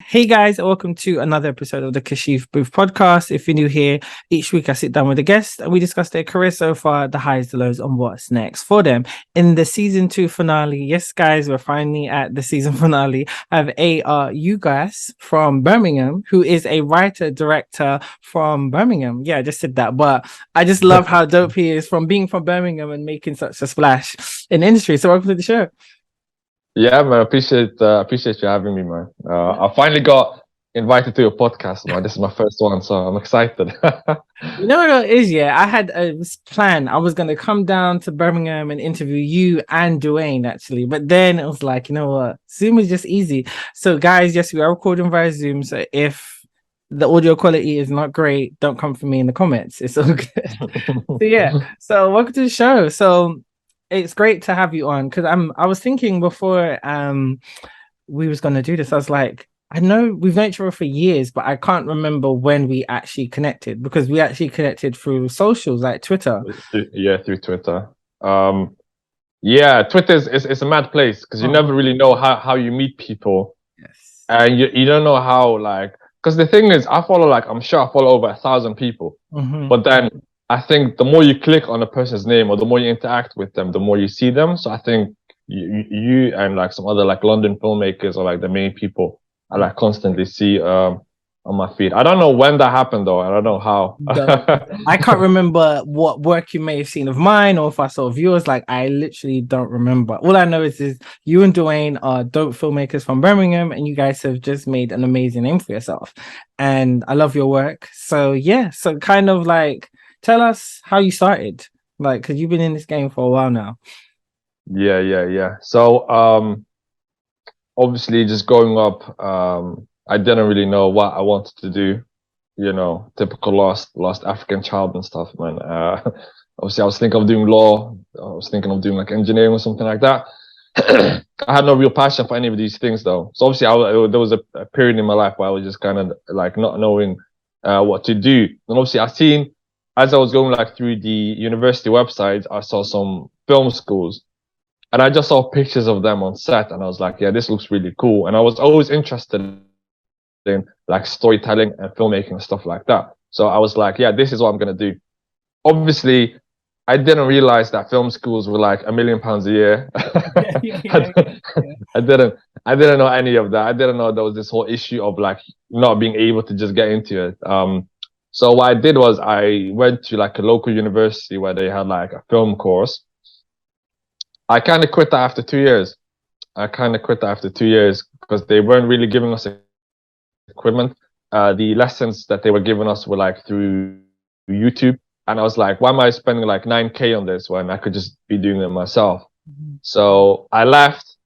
Hey guys, and welcome to another episode of the Kashif Booth podcast. If you're new here, each week I sit down with a guest and we discuss their career so far, the highs, the lows, and what's next for them. In the season 2 finale, yes, guys, we're finally at the season finale. I have AR Ugas from Birmingham, who is a writer director from Birmingham. Yeah, I just said that, but I just love how dope he is from being from Birmingham and making such a splash in the industry. So welcome to the show. Yeah, man, appreciate you having me, man. I finally got invited to your podcast, man. This is my first one, so I'm excited. You know what it is, yeah. I had a plan. I was gonna come down to Birmingham and interview you and Dwayne actually, but then it was like, you know what, Zoom is just easy. So, guys, yes, we are recording via Zoom. So if the audio quality is not great, don't come for me in the comments. It's all good. So yeah. So welcome to the show. So it's great to have you on because I was thinking before we was gonna do this. I was like, I know we've known each other for years, but I can't remember when we actually connected because we actually connected through socials like Twitter. Yeah, through Twitter. Yeah, Twitter is a mad place because you never really know how you meet people, Yes. and you don't know how because the thing is, I'm sure I follow over 1,000 people, but then I think the more you click on a person's name or the more you interact with them, the more you see them. So I think you and like some other like London filmmakers or like the main people I like constantly see on my feed. I don't know when that happened though. I don't know how. I can't remember what work you may have seen of mine or if I saw of yours. Like I literally don't remember. All I know is you and Dwayne are dope filmmakers from Birmingham, and you guys have just made an amazing name for yourself. And I love your work. So yeah, so kind of like tell us how you started, like because you've been in this game for a while now. Yeah. So obviously just growing up, I didn't really know what I wanted to do. You know, typical lost African child and stuff, man. Obviously I was thinking of doing law. I was thinking of doing like engineering or something like that. I had no real passion for any of these things though. So obviously there was a period in my life where I was just kind of like not knowing what to do. And obviously as I was going like through the university websites, I saw some film schools and I just saw pictures of them on set and I was like, yeah, this looks really cool. And I was always interested in like storytelling and filmmaking and stuff like that. So I was like, yeah, this is what I'm going to do. Obviously, I didn't realize that film schools were like £1 million a year. I didn't know any of that. I didn't know there was this whole issue of like not being able to just get into it. So what I did was I went to like a local university where they had like a film course. I kind of quit that after 2 years. Because they weren't really giving us equipment. The lessons that they were giving us were like through YouTube. And I was like, why am I spending like 9K on this when I could just be doing it myself? So I left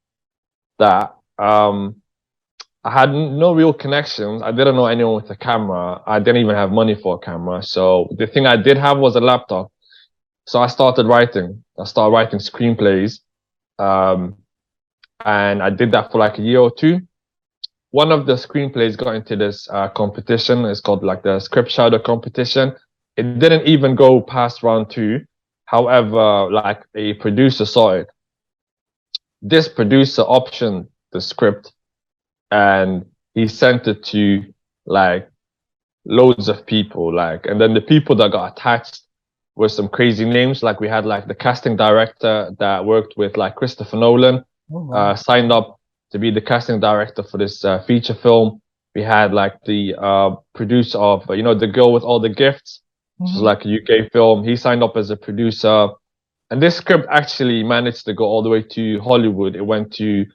that. I had no real connections. I didn't know anyone with a camera. I didn't even have money for a camera. So the thing I did have was a laptop. So I started writing. I started writing screenplays. And I did that for like a year or two. One of the screenplays got into this competition. It's called like the script shadow competition. It didn't even go past round 2. However, like a producer saw it. This producer optioned the script and he sent it to like loads of people. And then the people that got attached were some crazy names. Like we had like the casting director that worked with like Christopher Nolan, signed up to be the casting director for this feature film. We had like the producer of, The Girl with All the Gifts, which is like a UK film. He signed up as a producer. And this script actually managed to go all the way to Hollywood. It went to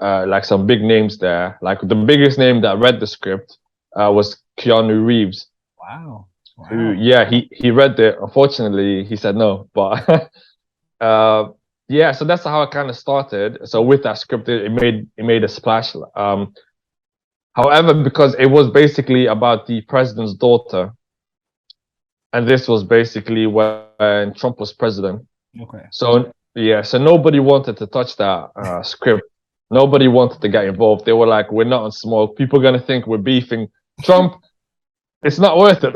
like some big names there. Like the biggest name that read the script was Keanu Reeves. Wow. Who, yeah, he read it. Unfortunately, he said no. But yeah, so that's how I kind of started. So with that script, it made a splash. However, because it was basically about the president's daughter, and this was basically when Trump was president. Okay. So yeah, so nobody wanted to touch that script. Nobody wanted to get involved. They were like, "We're not on smoke. People are gonna think we're beefing Trump. It's not worth it."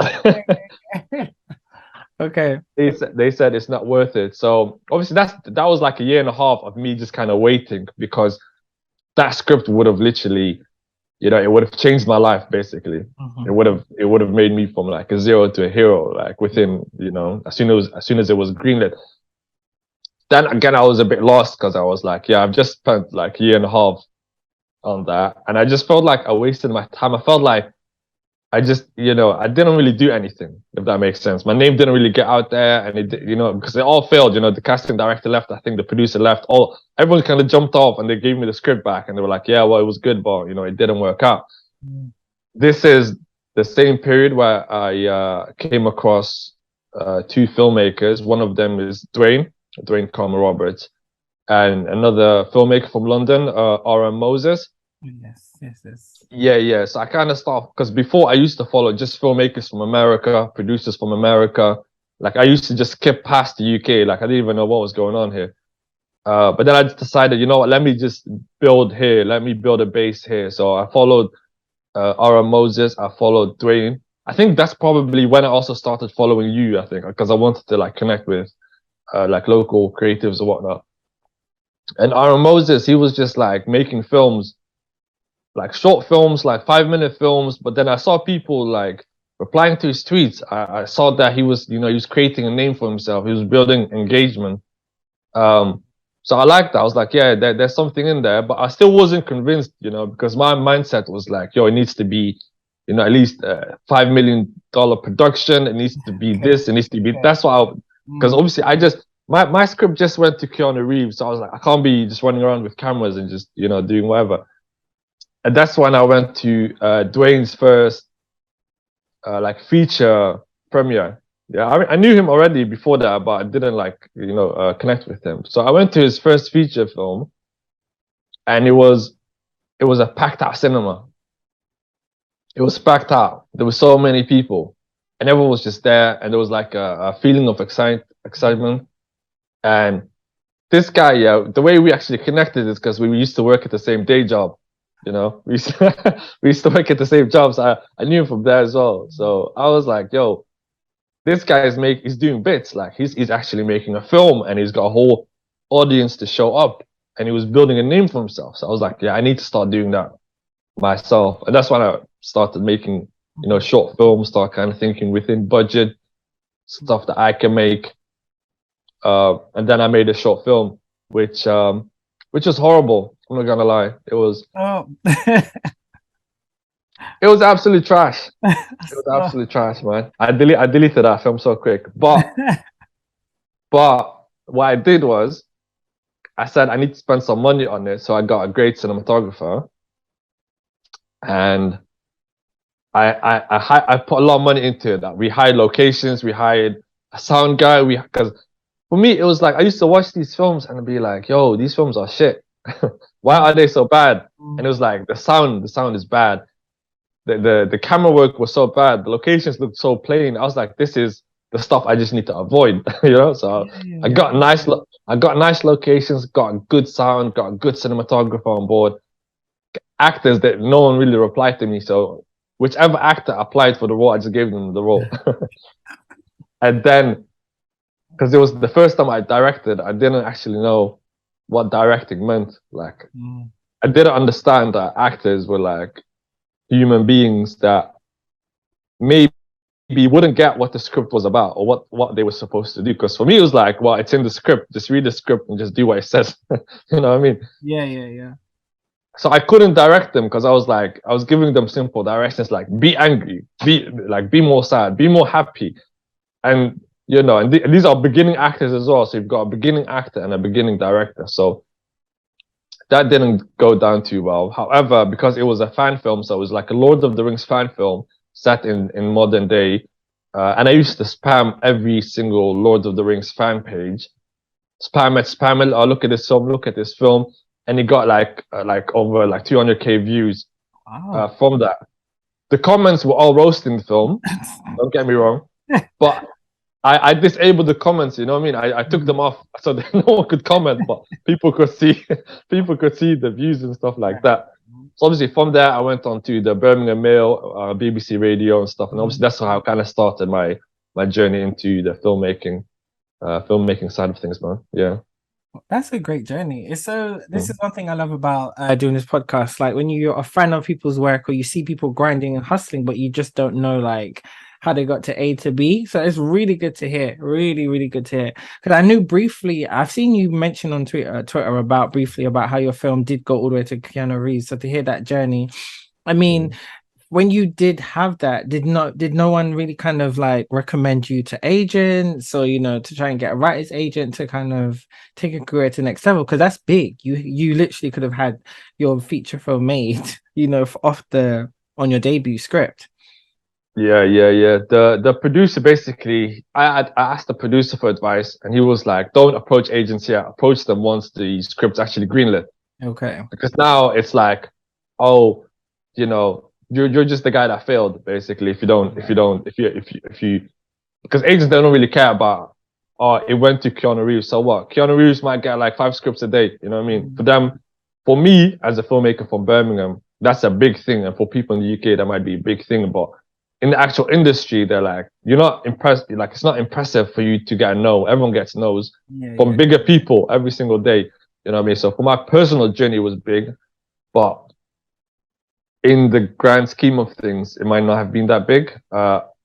Okay. They said it's not worth it. So obviously that was like a year and a half of me just kind of waiting because that script would have literally you know, it would have changed my life basically. It would have made me from like a zero to a hero, like within, you know, as soon as it was greenlit. Then again, I was a bit lost because I was like, yeah, I've just spent like a year and a half on that, and I just felt like I wasted my time. I felt like I just, you know, I didn't really do anything, if that makes sense. My name didn't really get out there, and you know, because it all failed. You know, the casting director left, I think the producer left. Everyone kind of jumped off, and they gave me the script back, and they were like, "Yeah, well, it was good, but you know, it didn't work out." This is the same period where I came across two filmmakers. One of them is Dwayne Carmer Roberts, and another filmmaker from London, R.M. Moses. Yes. Yeah. So I kind of stopped because before I used to follow just filmmakers from America, producers from America. Like I used to just skip past the UK. Like I didn't even know what was going on here. But then I just decided, you know what? Let me just build here. Let me build a base here. So I followed R.M. Moses. I followed Dwayne. I think that's probably when I also started following you. I think because I wanted to like connect with like local creatives or whatnot. And R.M. Moses, he was just like making films, like short films, like 5-minute films. But then I saw people like replying to his tweets. I saw that he was, you know, he was creating a name for himself. He was building engagement. So I liked that. I was like, yeah, there's something in there. But I still wasn't convinced, you know, because my mindset was like, yo, it needs to be, you know, at least $5 million production. It needs to be this. It needs to be. That's why. Because obviously, my script just went to Keanu Reeves. So I was like, I can't be just running around with cameras and just, you know, doing whatever. And that's when I went to Dwayne's first like feature premiere. Yeah, I knew him already before that, but I didn't like, you know, connect with him. So I went to his first feature film, and it was a packed out cinema. It was packed out. There were so many people, and everyone was just there, and there was like a feeling of excitement. And this guy, yeah, the way we actually connected is because we used to work at the same day job. You know, we used to work at the same jobs. I knew him from there as well. So I was like, yo, this guy he's doing bits. Like he's actually making a film, and he's got a whole audience to show up, and he was building a name for himself. So I was like, yeah, I need to start doing that myself. And that's when I started making, you know, short films, start kind of thinking within budget, stuff that I can make. And then I made a short film, which was horrible. I'm not gonna lie. It was it was absolute trash. It was absolute trash, man. I deleted that film so quick. But what I did was I said I need to spend some money on it, so I got a great cinematographer, and I put a lot of money into it. That we hired locations, we hired a sound guy. Because for me it was like I used to watch these films and be like, yo, these films are shit. Why are they so bad? And it was like the sound is bad. The camera work was so bad. The locations looked so plain. I was like, this is the stuff I just need to avoid, you know. So I got nice locations, got good sound, got a good cinematographer on board, actors that no one really replied to me. So whichever actor applied for the role, I just gave them the role. And then, because it was the first time I directed, I didn't actually know what directing meant. Like, I didn't understand that actors were like human beings that maybe wouldn't get what the script was about or what they were supposed to do. Because for me, it was like, well, it's in the script. Just read the script and just do what it says. You know what I mean? Yeah. So I couldn't direct them because I was giving them simple directions like be angry, be more sad, be more happy, and you know, and these are beginning actors as well. So you've got a beginning actor and a beginning director. So that didn't go down too well. However, because it was a fan film, so it was like a Lord of the Rings fan film set in modern day, and I used to spam every single Lord of the Rings fan page, spam it. Oh, look at this film, look at this film, and it got like over like 200K views from that. The comments were all roasting the film. Don't get me wrong, but I disabled the comments. You know what I mean? I took them off so that no one could comment, but people could see the views and stuff like that. So obviously from there I went on to the Birmingham Mail, BBC Radio and stuff, and obviously that's how I kind of started my journey into the filmmaking side of things, man. Yeah. That's a great journey. It's so, this is Mm. one thing I love about doing this podcast. Like when you're a fan of people's work or you see people grinding and hustling, but you just don't know like how they got to A to B. So it's really good to hear. Really, really good to hear. Because I knew briefly, I've seen you mention on Twitter about briefly about how your film did go all the way to Keanu Reeves. So to hear that journey, I mean, Mm. when you did have that, did no one really kind of like recommend you to agents or to try and get a writer's agent to kind of take a career to the next level? Because that's big. You literally could have had your feature film made, off the on your debut script. Yeah, yeah, yeah. The producer basically, I asked the producer for advice, and he was like, "Don't approach agents yet. Approach them once the script's actually greenlit." Okay. Because now it's like, oh, you're just the guy that failed, basically. If you don't, because agents they don't really care about. Oh, it went to Keanu Reeves, so what? Keanu Reeves might get like 5 scripts a day. You know what I mean? For them, for me as a filmmaker from Birmingham, that's a big thing, and for people in the UK, that might be a big thing. But in the actual industry, they're like, you're not impressed. Like, it's not impressive for you to get a no. Everyone gets no's Yeah, from yeah. bigger people every single day. You know what I mean? So for my personal journey, it was big, but in the grand scheme of things, it might not have been that big.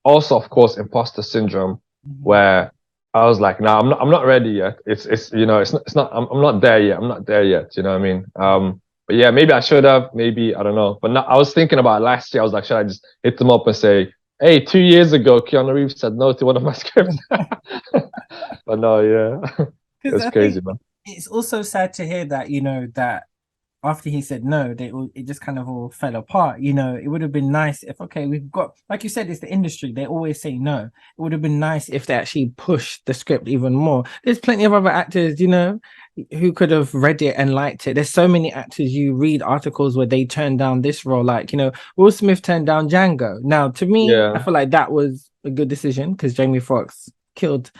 Also, of course, imposter syndrome, Mhm. where I was like, "Nah, I'm not ready yet. It's not. I'm not there yet. I'm not there yet. You know what I mean? But yeah, maybe I should have. Maybe I don't know. But now, I was thinking about last year. I was like, should I just hit them up and say, "Hey, 2 years ago, Keanu Reeves said no to one of my scripts." But no, yeah, Because it's I crazy, think man. it's also sad to hear that, that after he said no, it just kind of all fell apart. It would have been nice if, okay, we've got, like you said, it's the industry. They always say no. It would have been nice if they actually pushed the script even more. There's plenty of other actors, who could have read it and liked it. There's so many actors you read articles where they turned down this role. Like, Will Smith turned down Django. Now, to me, I Yeah, feel like that was a good decision because Jamie Foxx killed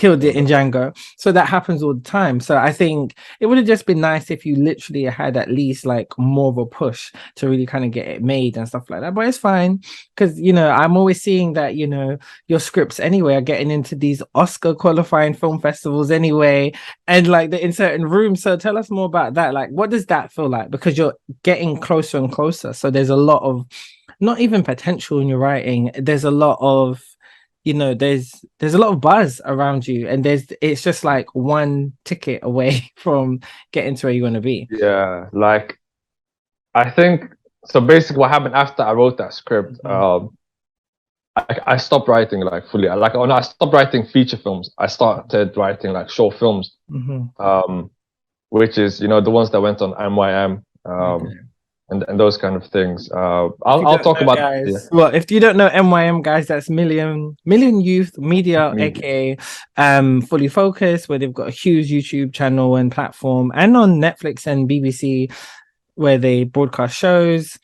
it in Django. So that happens all the time. So I think it would have just been nice if you literally had at least like more of a push to really kind of get it made and stuff like that. But it's fine because I'm always seeing that your scripts anyway are getting into these Oscar qualifying film festivals anyway, and like they're in certain rooms. So tell us more about that. Like, what does that feel like? Because you're getting closer and closer. So there's a lot of not even potential in your writing. There's a lot of there's a lot of buzz around you, and it's just like one ticket away from getting to where you want to be. yeah. Like, I think so. Basically, what happened after I wrote that script, Mhm. I stopped writing like fully. Like, when I stopped writing feature films, I started writing like short films, Mhm. which is the ones that went on MYM, Okay. and those kind of things. If I'll you I'll don't talk know, about, yeah, guys, well, if you don't know MYM, guys, that's Million Youth Media, media. aka Fully Focused, where they've got a huge YouTube channel and platform, and on Netflix and BBC, where they broadcast shows,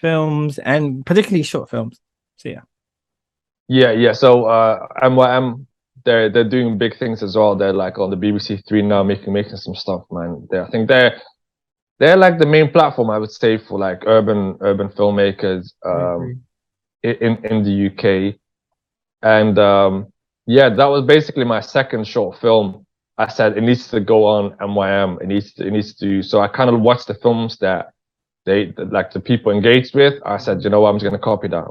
films, and particularly short films. So yeah. Yeah, yeah. So MYM, they're doing big things as well. They're like on the BBC Three now, making some stuff, man. I think they're like the main platform, I would say, for like urban filmmakers I agree. in the UK. And yeah, that was basically my second short film. I said it needs to go on MYM. It needs to. So I kind of watched the films that like the people engaged with. I said, you know what, I'm just gonna copy that.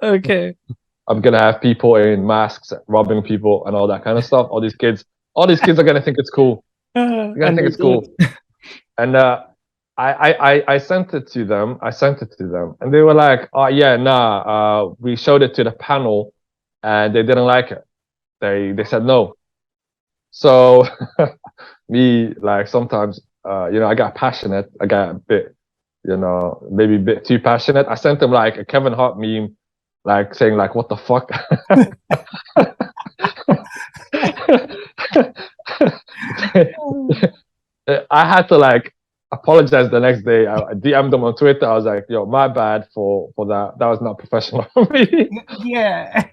Okay. I'm gonna have people in masks robbing people and all that kind of stuff. All these kids are gonna think it's cool. They're gonna And think they it's did. cool. And I sent it to them. I sent it to them, and they were like, "Oh yeah, nah." We showed it to the panel, and they didn't like it. They said no. So me, like, sometimes, I got passionate. I got a bit, maybe a bit too passionate. I sent them like a Kevin Hart meme, like saying like, "What the fuck." I had to like apologize the next day. I DM'd them on Twitter. I was like, "Yo, my bad for that. That was not professional of me." Yeah.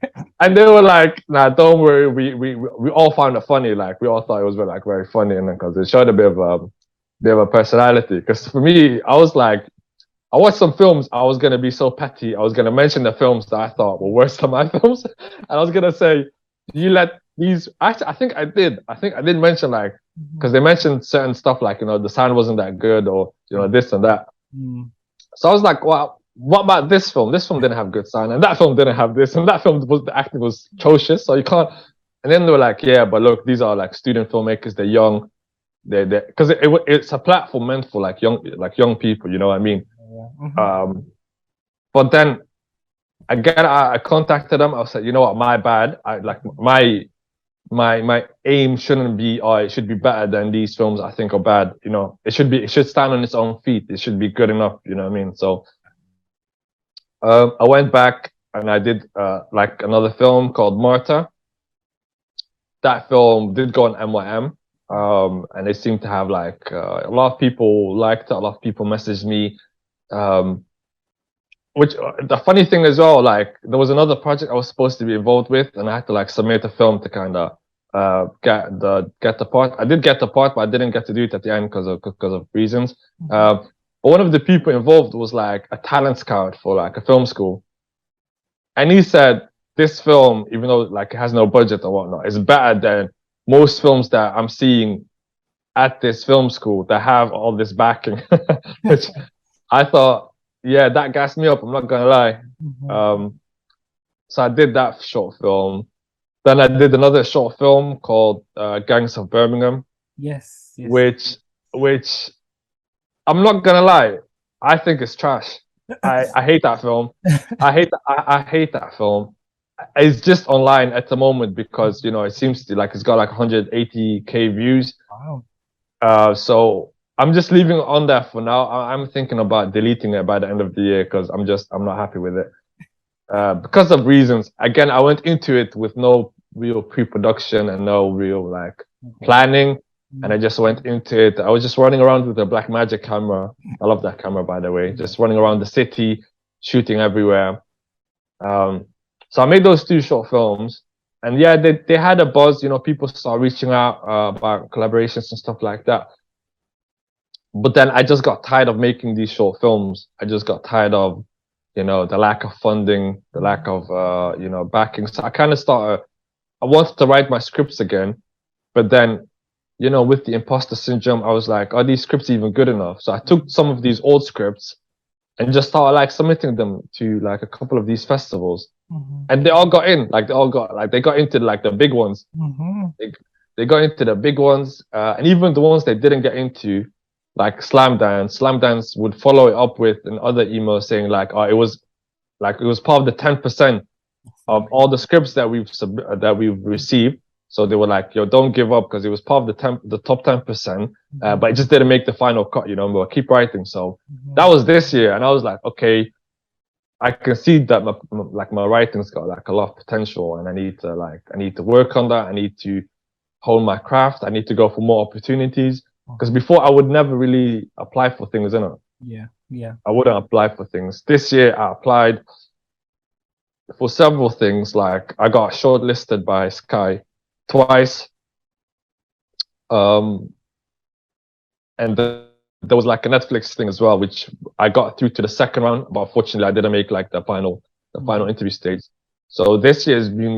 And they were like, "Nah, don't worry. We all found it funny. Like, we all thought it was like very funny, and because it showed a bit of a personality. Because for me, I was like, I watched some films. I was gonna be so petty. I was gonna mention the films that I thought were worse than my films, and I was gonna say, "Do you let these actually, I think I did mention like Mhm. because they mentioned certain stuff like the sound wasn't that good or Yeah. this and that. Mm. So I was like, well, what about this film? This film didn't have good sound, and that film didn't have this, and that film was the acting was atrocious. So you can't. And then they were like, yeah, but look, these are like student filmmakers. They're young. They because it's a platform meant for like young people. You know what I mean? Yeah. Mhm. Um, but then again, I contacted them. I said, you know what, my bad. I like my aim shouldn't be, oh, it should be better than these films I think are bad. It should stand on its own feet. It should be good enough. You know what I mean? So I went back and I did like another film called Marta. That film did go on MYM. And it seemed to have like a lot of people liked it. A lot of people messaged me. Um, which the funny thing as well, like there was another project I was supposed to be involved with, and I had to like submit a film to kind of get the part. I did get the part, but I didn't get to do it at the end because of reasons. Mhm. But one of the people involved was like a talent scout for like a film school, and he said this film, even though like it has no budget or whatnot, is better than most films that I'm seeing at this film school that have all this backing, which I thought, yeah, that gassed me up. I'm not gonna lie. Mhm. Um, so I did that short film. Then I did another short film called Gangs of Birmingham, Yes. Yes. which which I'm not gonna lie, I think it's trash. I hate that film. I hate that film. It's just online at the moment because it seems to like it's got like 180K views. Wow. So I'm just leaving it on there for now. I'm thinking about deleting it by the end of the year because I'm not happy with it. Because of reasons. Again, I went into it with no real pre-production and no real like Okay. planning, and I Mm. just went into it. I was just running around with a Black Magic camera. I love that camera, by the way. Just running around the city, shooting everywhere. Um, so I made those two short films, and yeah, they had a buzz. People started reaching out about collaborations and stuff like that. But then I just got tired of making these short films. I just got tired of, the lack of funding, the lack of, backing. So I kind of started, I wanted to write my scripts again, but then, with the imposter syndrome, I was like, are these scripts even good enough? So I took some of these old scripts and just started like submitting them to like a couple of these festivals. Mhm. And they all got in, like they got into like the big ones. Mhm. They, they got into the big ones, and even the ones they didn't get into, like Slam Dance would follow it up with another email saying like it was part of the 10% of all the scripts that that we've received. So they were like, yo, don't give up because it was part of the top 10%, Mhm. but it just didn't make the final cut. But keep writing. So that Mhm. was this year, and I was like, okay, I can see that my writing's got like a lot of potential, and I need to work on that. I need to hone my craft. I need to go for more opportunities because Mhm. before I would never really apply for things, Yeah. Yeah. I wouldn't apply for things. This year I applied for several things. Like I got shortlisted by Sky twice. Um, and there was like a Netflix thing as well, which I got through to the second round, but unfortunately I didn't make like the final Mhm. interview stage. So this year has been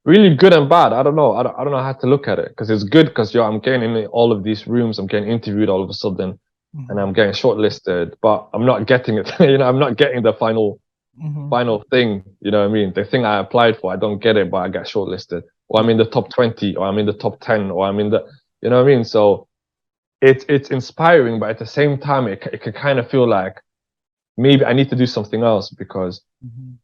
really good and bad. I don't know. I don't know how to look at it because it's good because I'm getting in all of these rooms. I'm getting interviewed all of a sudden, and Mhm. I'm getting shortlisted, but I'm not getting it. I'm not getting the Mhm. final thing. You know what I mean? The thing I applied for, I don't get it, but I get shortlisted, or I'm Yeah. in the top 20, or I'm in the top 10, or I'm in the. You know what I mean? So it's inspiring, but at the same time, it can kind of feel like maybe I need to do something else because Mhm.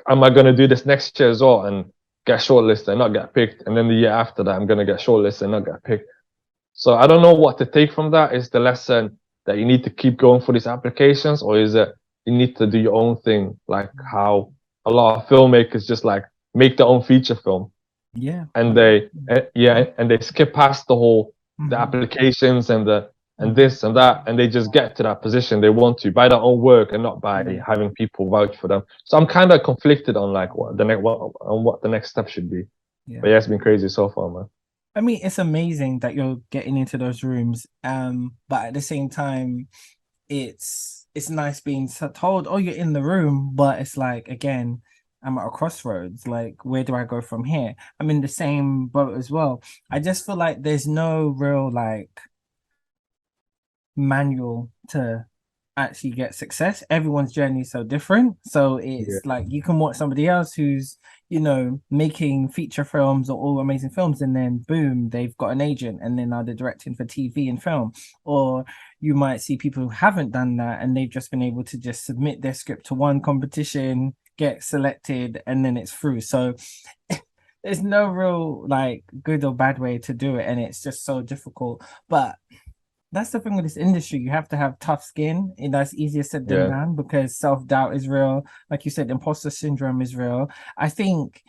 am I going to do this next year as well and get shortlisted and not get picked? And then the year after that, I'm going to get shortlisted and not get picked. So I don't know what to take from that. Is the lesson that you need to keep going for these applications, or is it you need to do your own thing, like how a lot of filmmakers just like make their own feature film Yeah. and they skip past the Mhm. applications and the and Mhm. this and that, and they just get to that position they want to by their own work and not by Yeah. having people vouch for them. So I'm kind of conflicted on like what the next step should be. But Yeah. yeah, it's been crazy so far, man. I mean, it's amazing that you're getting into those rooms. But at the same time, it's nice being told, oh, you're in the room, but it's like again, I'm at a crossroads. Like, where do I go from here? I'm in the same boat as well. I just feel like there's no real like manual to actually get success. Everyone's journey is so different. So Yeah. it's like you can watch somebody else who's, making feature films or all amazing films, and then boom, they've got an agent and then now they're directing for TV and film. Or you might see people who haven't done that and they've just been able to just submit their script to one competition, get selected, and then it's through. So there's no real like good or bad way to do it, and it's just so difficult. But that's the thing with this industry. You have to have tough skin, and that's easier said than Yeah. done because self-doubt is real. Like you said, imposter syndrome is real. I think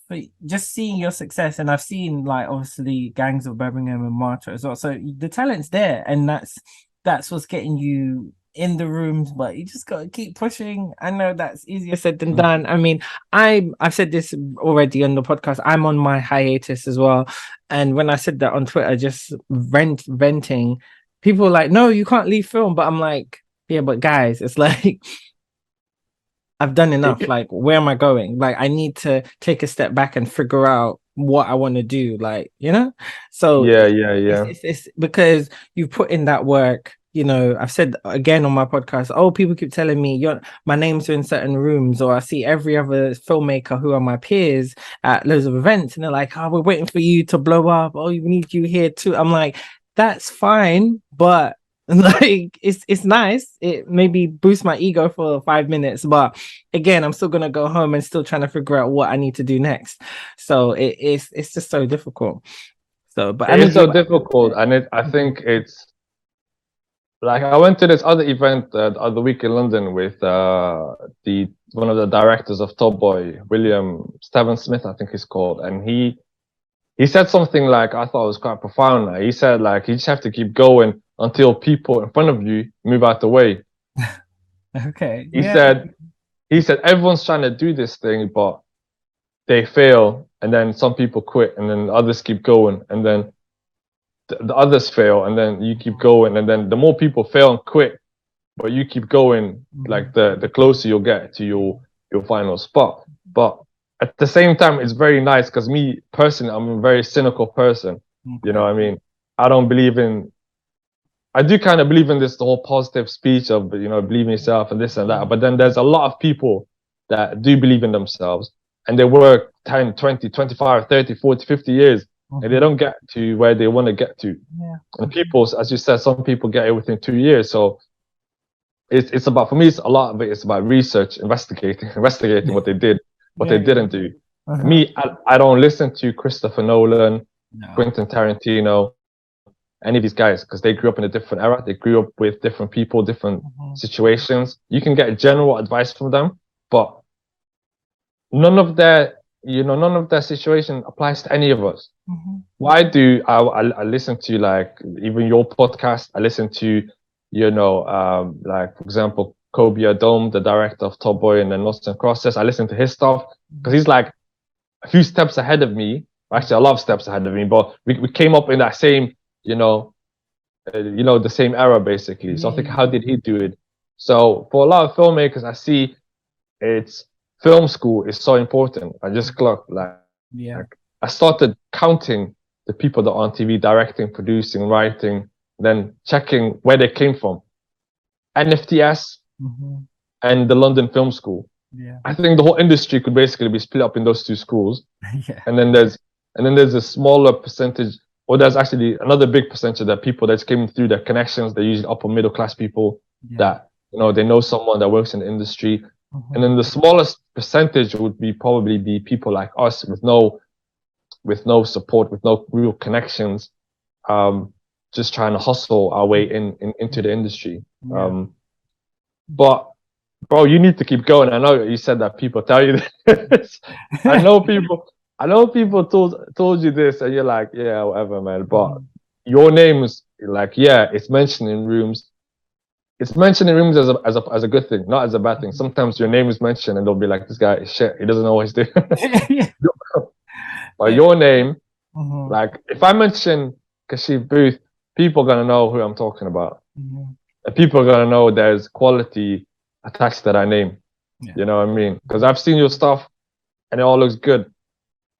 for just seeing your success, and I've seen like obviously Gangs of Birmingham and Martyr as well. So the talent's there, and that's what's getting you in the rooms, but you just gotta keep pushing. I know that's easier said than done. I mean, I've said this already on the podcast. I'm on my hiatus as well. And when I said that on Twitter, just venting, people were like, no, you can't leave film. But I'm like, yeah, but guys, it's like I've done enough. Like, where am I going? Like, I need to take a step back and figure out what I want to do. Like, So Yeah, yeah, yeah. it's because you put in that work. I've said again on my podcast, oh, people keep telling me my name's in certain rooms, or I see every other filmmaker who are my peers at loads of events, and they're like, oh, we're waiting for you to blow up. Oh, we need you here too. I'm like, that's fine, but like it's nice. It maybe boosts my ego for 5 minutes, but again, I'm still gonna go home and still trying to figure out what I need to do next. So it's just so difficult. So, but I It mean, is so difficult, and I think it's like I went to this other event the other week in London with the one of the directors of Top Boy, William Steven Smith, I think he's called, and he said something like I thought was quite profound. He said like you just have to keep going until people in front of you move out the way. okay, He yeah, said he said everyone's trying to do this thing, but they fail, and then some people quit, and then others keep going, and then the others fail, and then you keep going, and then the more people fail and quit, but you keep going, like the closer you'll get to your final spot. But at the same time, it's very nice because me personally, I'm a very cynical person. You know what I mean? I don't believe in. I do kind of believe in this the whole positive speech of believe in yourself and this and that. But then there's a lot of people that do believe in themselves and they work 10, 20, 25, 30, 40, 50 years and they don't get to where they want to get to. Yeah. And people, as you said, some people get it within 2 years. So it's about, for me, it's a lot of it is about research, investigating what they did, what they didn't do. Me, I don't listen to Christopher Nolan, Quentin Tarantino, any of these guys, because they grew up in a different era. They grew up with different people, different situations. You can get general advice from them, but none of their situation applies to any of us. Why do I listen to like even your podcast? I listen to like for example Kobe Adom, the director of Top Boy and then Lost and Crosses. I listen to his stuff because he's like a few steps ahead of me. Actually, a lot of steps ahead of me, but we came up in that same the same era basically. So I think how did he do it? So for a lot of filmmakers, I see it's film school is so important. I just clocked like I started counting the people that are on TV, directing, producing, writing, then checking where they came from. NFTS and the London Film School. I think the whole industry could basically be split up in those two schools. And then there's a smaller percentage, or there's actually another big percentage that people that's came through their connections. They're usually upper middle class people that they know someone that works in the industry. And then the smallest percentage would be probably be people like us with no support, with no real connections, just trying to hustle our way into the industry. But bro, you need to keep going. I know you said that people tell you this. I know people told you this, and you're like, yeah, whatever, man. But your name is like, it's mentioned in rooms. It's mentioned in rooms as a good thing, not as a bad thing. Sometimes your name is mentioned, and they'll be like, this guy is shit. He doesn't know what he's doing. But your name, like, if I mention Kashif Booth, people are gonna know who I'm talking about. And people are gonna know there's quality attached to that name. Yeah. You know what I mean? Because I've seen your stuff and it all looks good.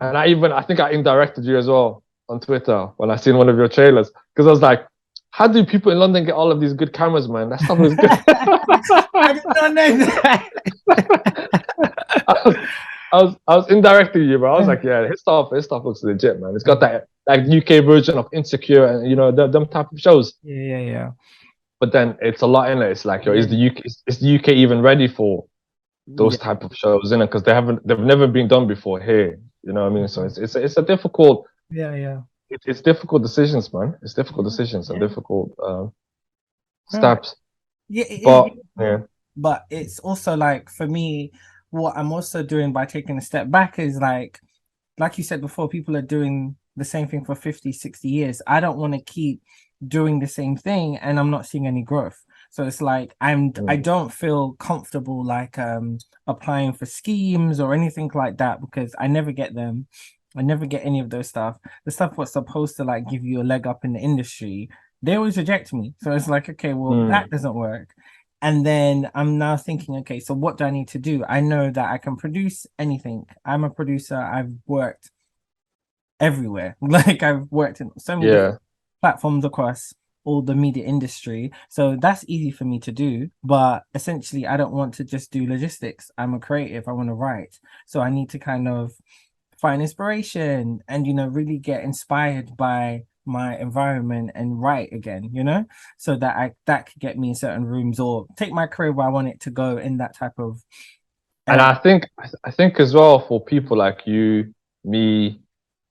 And I think I indirected you as well on Twitter when I seen one of your trailers. Because I was like, how do people in London get all of these good cameras, man? That stuff looks good. I did not know that. I was indirecting you, bro. I was like, yeah, his stuff looks legit, man. It's got that like UK version of Insecure and them type of shows. Yeah. But then it's a lot in it. It's like, yo, Yeah. is the UK even ready for those Yeah. type of shows, in it? Because they've never been done before here. You know what I mean? So it's a difficult, Yeah. it's difficult decisions, man. It's difficult Yeah. decisions and Yeah. difficult Yeah. steps. Yeah, it is. But yeah, But it's also like for me, what I'm also doing by taking a step back is like you said before, people are doing the same thing for 50, 60 years. I don't want to keep doing the same thing and I'm not seeing any growth. So it's like I don't feel comfortable like applying for schemes or anything like that because I never get them. I never get any of those stuff. The stuff what's supposed to like give you a leg up in the industry, they always reject me. So it's like, okay, well, that doesn't work. And then I'm now thinking, okay, so what do I need to do? I know that I can produce anything. I'm a producer. I've worked everywhere. Like I've worked in so many different yeah, platforms across all the media industry. So that's easy for me to do. But essentially, I don't want to just do logistics. I'm a creative. I want to write. So I need to kind of find inspiration and, really get inspired by my environment and write again, so that could get me in certain rooms or take my career where I want it to go in that type of and area. I think as well for people like you, me,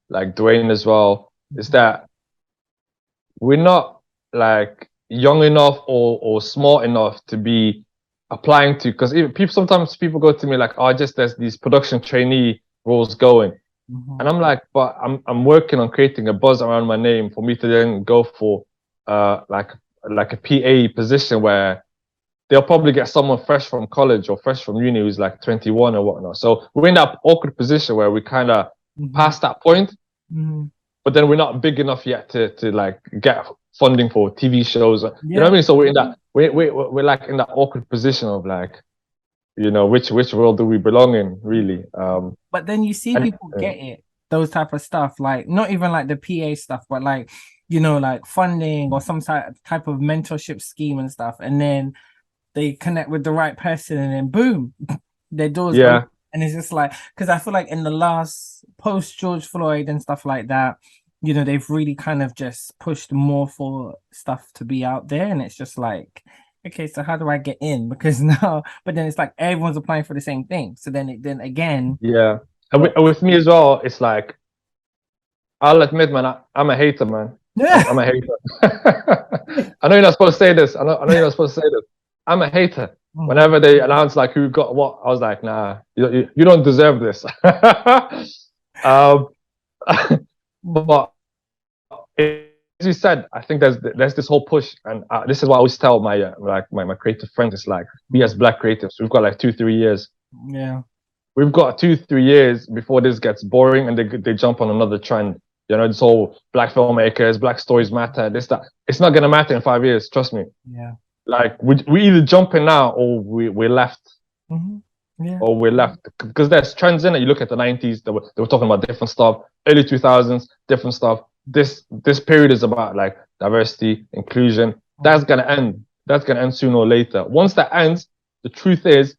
like Dwayne as well, is that we're not like young enough or smart enough to be applying to, because people sometimes people go to me like, oh, just there's these production trainee roles going. Mhm. And I'm like, but I'm working on creating a buzz around my name for me to then go for like a PA position where they'll probably get someone fresh from college or fresh from uni who's like 21 or whatnot. So we're in that awkward position where we kind of Mhm. past that point, Mhm. but then we're not big enough yet to like get funding for TV shows. You know what I Yeah. mean? So we're in that we're like in that awkward position of like, which world do we belong in, really? But then you see And people get it, those type of stuff, like not even like the PA stuff, but like, like funding or some type of mentorship scheme and stuff. And then they connect with the right person and then boom, their doors open. yeah, And it's just like, because I feel like in the last post George Floyd and stuff like that, they've really kind of just pushed more for stuff to be out there. And it's just like, okay, so how do I get in? Because now, but then it's like everyone's applying for the same thing. So then again, yeah. And well, with me as well, it's like I'll admit, man, I'm a hater, man. I'm a hater. I know you're not supposed to say this. I know you're not supposed to say this. I'm a hater. Mhm. Whenever they announce like who got what, I was like, nah, you don't deserve this. um, Mhm. but as you said, I think there's this whole push, and this is what I always tell my my creative friends. It's like we as Black creatives, we've got like 2-3 years. Yeah. We've got 2-3 years before this gets boring, and they jump on another trend. This whole Black filmmakers, Black stories matter. This that. It's not gonna matter in 5 years. Trust me. Yeah. Like we either jump in now or we're left Hmm. Yeah. or we're left, because there's trends in it. You look at the 90s, they were talking about different stuff. Early 2000s, different stuff. This period is about like diversity, inclusion. Mhm. That's gonna end sooner or later. Once that ends, the truth is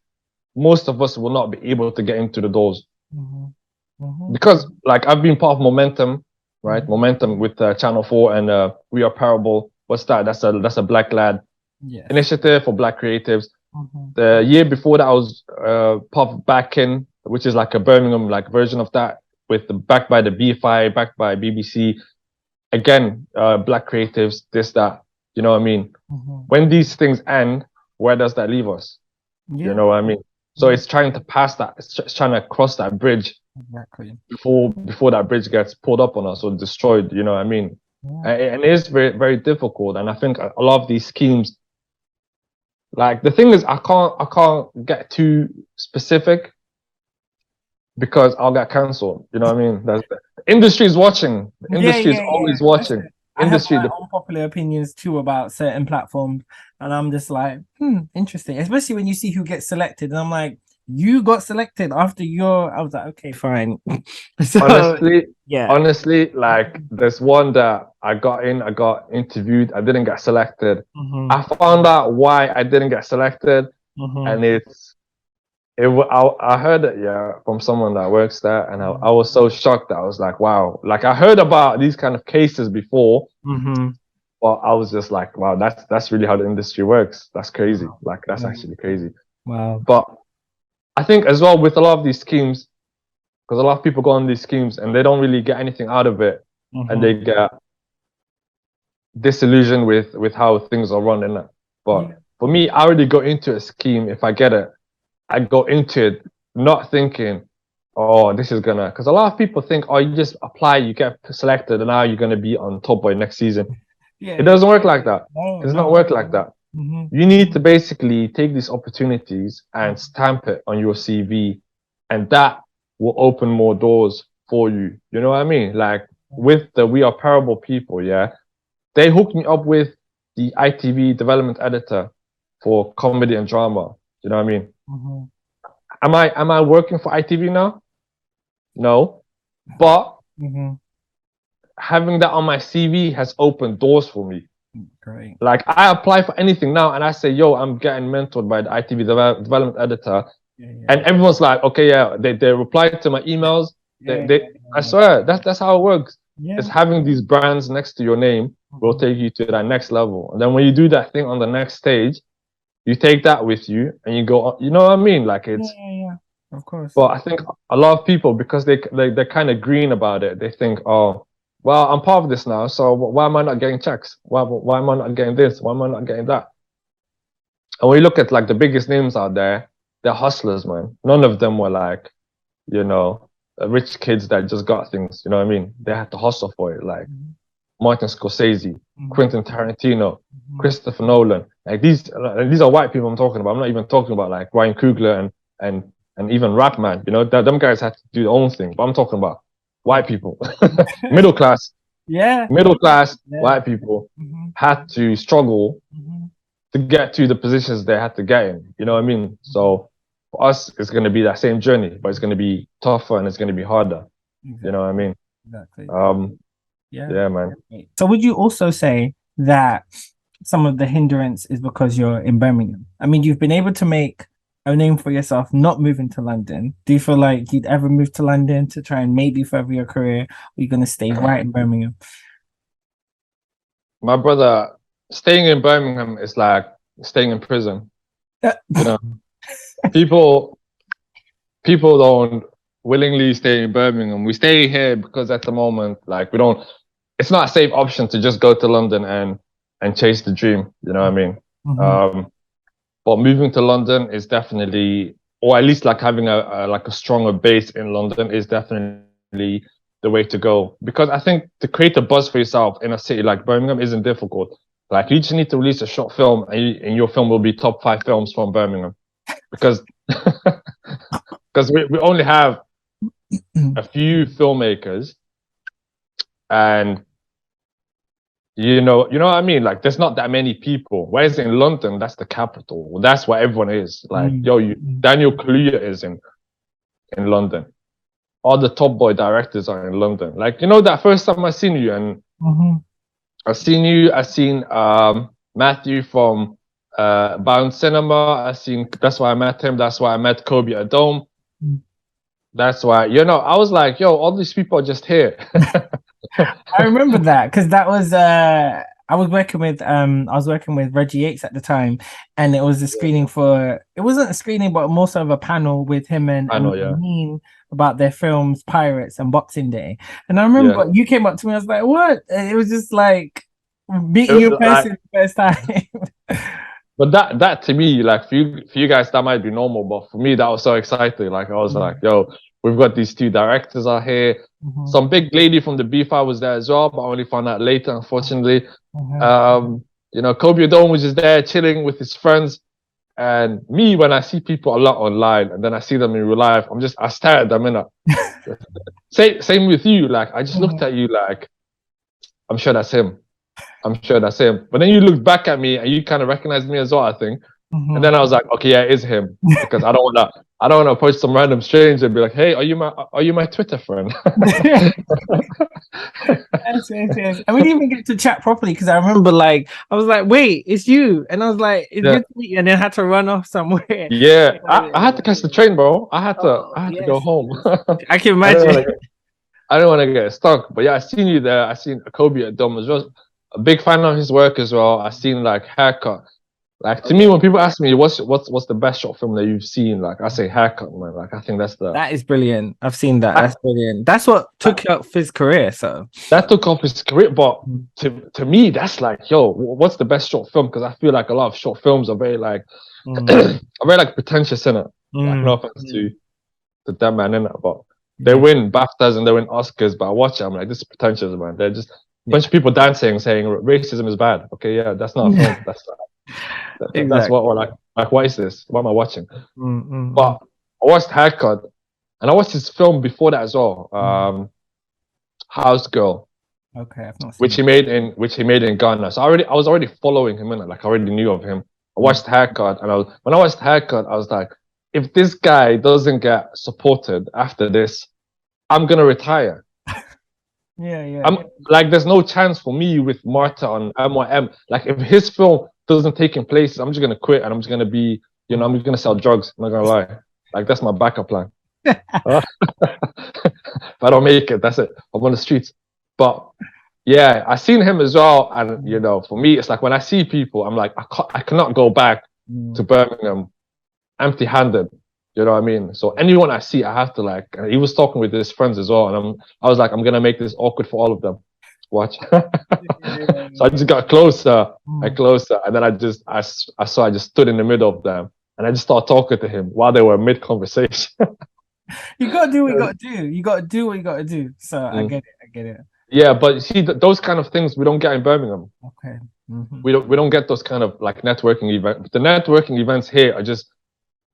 most of us will not be able to get into the doors, Mhm. Mhm. because like I've been part of Momentum, right? Mhm. Momentum with Channel 4 and We Are Parable. What's that? That's a Black Lad Yes. initiative for Black creatives. Mhm. The year before that, I was part of Backin, which is like a Birmingham like version of that, backed by the BFI, backed by BBC. Again, Black creatives, this that. You know what I mean? Mhm. When these things end, where does that leave us? You Yeah. know what I mean? So Yeah. it's trying to pass that. It's trying to cross that bridge Exactly. before that bridge gets pulled up on us or destroyed. You know what I mean? Yeah. And it is very very difficult. And I think a lot of these schemes, like the thing is, I can't get too specific because I'll get cancelled. You know what I mean? The industry is watching. The Yeah. industry is Yeah. Yeah. always watching. Listen, I have Industry, my unpopular opinions too about certain platforms, and I'm just like, interesting. Especially when you see who gets selected, and I'm like, you got selected after your. I was like, okay, fine. So Honestly, yeah. honestly, like there's one that I got in, I got interviewed, I didn't get selected. Mm-hmm, I found out why I didn't get selected, mm-hmm, and I heard it, yeah, from someone that works there, and I was so shocked that I was like, wow, like I heard about these kind of cases before, mm-hmm. but I was just like, wow, that's really how the industry works. That's crazy. Like that's Wow. actually crazy. Wow. But I think as well with a lot of these schemes, because a lot of people go on these schemes and they don't really get anything out of it, and Mm-hmm. they get disillusioned with how things are run in it. But Yeah. for me, I already go into a scheme. If I get it, I go into it not thinking, oh, this is gonna. Because a lot of people think, oh, you just apply, you get selected, and now you're gonna be on Top Boy next season. Yeah. It Yeah. doesn't work like that. No, It does not no. work like that. Mm-hmm. You need to basically take these opportunities and stamp it on your CV, and that will open more doors for you. You know what I mean? Like with the We Are Parable people, yeah, they hooked me up with the ITV development editor for comedy and drama. You know what I mean? Mm-hmm. Am I working for ITV now? No, but Mm-hmm. having that on my CV has opened doors for me. Great. Like I apply for anything now, and I say, "Yo, I'm getting mentored by the ITV development editor," Yeah. and Yeah. everyone's like, "Okay, yeah." They reply to my emails. Yeah. I swear that's how it works. It's Yeah. having these brands next to your name will Mhm. take you to that next level, and then when you do that thing on the next stage, you take that with you and you go. You know what I mean? Like Yeah. it's. Yeah. Yeah. Of course. But I think a lot of people, because they're kind of green about it, they think, "Oh, well, I'm part of this now, so why am I not getting checks? Why am I not getting this? Why am I not getting that?" And when you look at like the biggest names out there, they're hustlers, man. None of them were like, you know, rich kids that just got things. You know what I mean? They had to hustle for it. Like Mhm. Martin Scorsese, Mhm. Quentin Tarantino, Mhm. Christopher Nolan. Like these are white people I'm talking about. I'm not even talking about like Ryan Coogler and even Rapman. You know, them guys had to do their own thing. But I'm talking about Yeah. white people, middle class, Yeah. middle class Yeah. white people Mhm. had to struggle Mhm. to get to the positions they had to get in. You know what I mean? Mhm. So for us, it's going to be that same journey, but it's going to be tougher and it's going to be harder. You know what I Exactly. mean? Exactly. Um, Yeah. yeah, man. So would you also say that some of the hindrance is because you're in Birmingham? I mean, you've been able to make a name for yourself not moving to London. Do you feel like you'd ever move to London to try and maybe further your career, or you're gonna stay right in Birmingham? My brother, staying in Birmingham is like staying in prison. You know, people people don't willingly stay in Birmingham. We stay here because at the moment, like we don't. It's not a safe option to just go to London and chase the dream. You know what I mean? Mhm. Um, but moving to London is definitely, or at least like having a like a stronger base in London is definitely the way to go. Because I think to create a buzz for yourself in a city like Birmingham isn't difficult. Like you just need to release a short film, and your film will be top 5 films from Birmingham. Because because we only have a few filmmakers, and you know what I mean? Like there's not that many people. Whereas in London, that's the capital. That's where everyone is. Like, Mm. yo, Daniel Kaluuya is in London. All the top boy directors are in London. Like, you know, that first time I seen you, and Mhm. I seen Matthew from Bound Cinema. I seen that's why I met him. That's why I met Kobe at Dome. Mm. That's why, I was like, yo, all these people are just here. I remember that because that was I was working with Reggie Yates at the time, and it was a screening for, it wasn't a screening but more so of a panel with him I and know, yeah. Mean about their films Pirates and Boxing Day. And I Yeah. remember you came up to me, I was like, what? And it was just like meeting you in Like, person the first time. but that to me, like for you guys, that might be normal, but for me, that was so exciting. Like I was like, yo, we've got these two directors out here. Mhm. Some big lady from the B5 was there as well, but I only found out later, unfortunately. Mhm. Kobe Dome was just there chilling with his friends. And me, when I see people a lot online and then I see them in real life, I stare at them, and same with you. Like I just looked Mhm. at you like, I'm sure that's him. I'm sure that's him. But then you looked back at me and you kind of recognized me as well, I think. And Mhm. then I was like, okay, yeah, it is him, because I don't want to approach some random stranger and be like, "Hey, are you my Twitter friend?" Yes, yes, yes. And we didn't even get to chat properly because I remember like I was like, wait, it's you. And I was like, it's Yeah, good to meet you. And then I had to run off somewhere. yeah. I had to So, catch the train, bro. oh, I had to go yes, home. yes. I can I didn't want to imagine. get I didn't want to get stuck. But yeah, I seen you there. I seen Kobe at Dom as well. A big fan of his work as well. I seen like Haircut. Like Oh, to me, yeah. when people ask me what's the best short film that you've seen, like I say Haircut, man. Like I think that's the That is brilliant. I've seen that. I, That's brilliant. That's what I, took off his career. So, that took off his career. But mm, to me, that's like, yo, what's the best short film? Because I feel like a lot of short films are very like mm, are very like pretentious in it. Like no mm, offense mm. to that man in it, but they Yeah, win BAFTAs and they win Oscars. But I watch it, I'm like, this is pretentious, man. They're just a yeah. bunch of people dancing, saying racism is bad. Okay, yeah, that's not a film. That's what Exactly. or like what is this? What am I watching? Mm, mm, But mm, I watched Haircut and I watched his film before that as well. mm. House Girl, Okay, I've not seen that. which he made in Ghana. So I was already following him in it, like I already knew of him. I Mm. watched Haircut and when I watched Haircut, I was like, if this guy doesn't get supported after this, I'm gonna retire. Yeah, yeah. I'm like, there's no chance for me with Marta on MYM. Like, if his film doesn't take in place, I'm just gonna quit and I'm just gonna be, I'm just gonna sell drugs. I'm not gonna lie. Like, that's my backup plan. If I don't make it, that's it. I'm on the streets. But yeah, I seen him as well, and for me, it's like when I see people, I'm like, I cannot go back to Mm. Birmingham empty-handed. You know what I mean? So anyone I see, I have to like. And he was talking with his friends as well, and I was like, I'm gonna make this awkward for all of them. Watch. Yeah, So I just got closer and mm. closer, and then I just stood in the middle of them, and I just started talking to him while they were mid conversation. You gotta do what you gotta do. You gotta do what you gotta do. So I Mm. get it. I get it. Yeah, but you see, those kind of things we don't get in Birmingham. Okay. Hmm. We don't get those kind of like networking events. The networking events here are just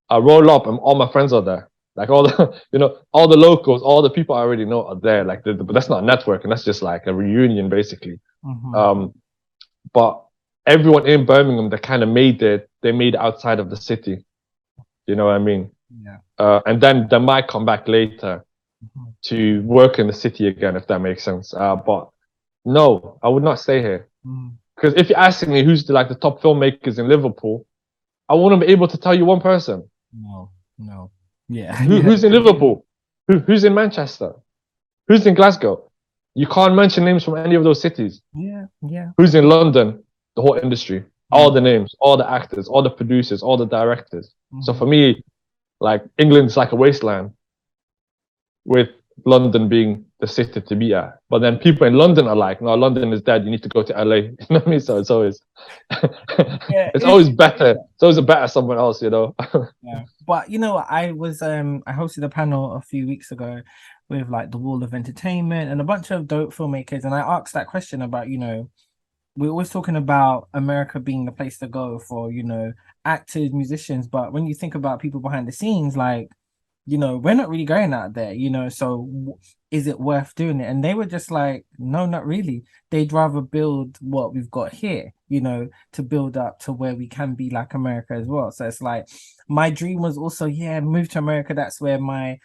I roll up and all my friends are there. Like all the all the locals, all the people I already know are there. Like but that's not networking. That's just like a reunion basically. Hmm. Um, but everyone in Birmingham that kind of they made it outside of the city. You know what I mean? Yeah. And then they might come back later Mhm. to work in the city again, if that makes sense. But no, I would not stay here. Mm. Because if you're asking me who's the top filmmakers in Liverpool, I wouldn't be able to tell you one person. No, no. Yeah, Who's in Liverpool? Who's in Manchester? Who's in Glasgow? You can't mention names from any of those cities. yeah, yeah. Who's in London? The whole industry, all Mm. the names, all the actors, all the producers, all the directors. So Mhm. for me, like England's like a wasteland, with London being the city to be at. But then people in London are like, no, London is dead. You need to go to LA. You know what I mean? So it's always, Yeah, it's always better. It's always better somewhere else, you know. yeah. But I hosted a panel a few weeks ago with like the Wall of Entertainment and a bunch of dope filmmakers, and I asked that question about, we're always talking about America being the place to go for, actors, musicians, but when you think about people behind the scenes, like, we're not really going out there, so is it worth doing it? And they were just like, no, not really. They'd rather build what we've got here, to build up to where we can be like America as well. So it's like my dream was also, yeah, move to America. That's where my,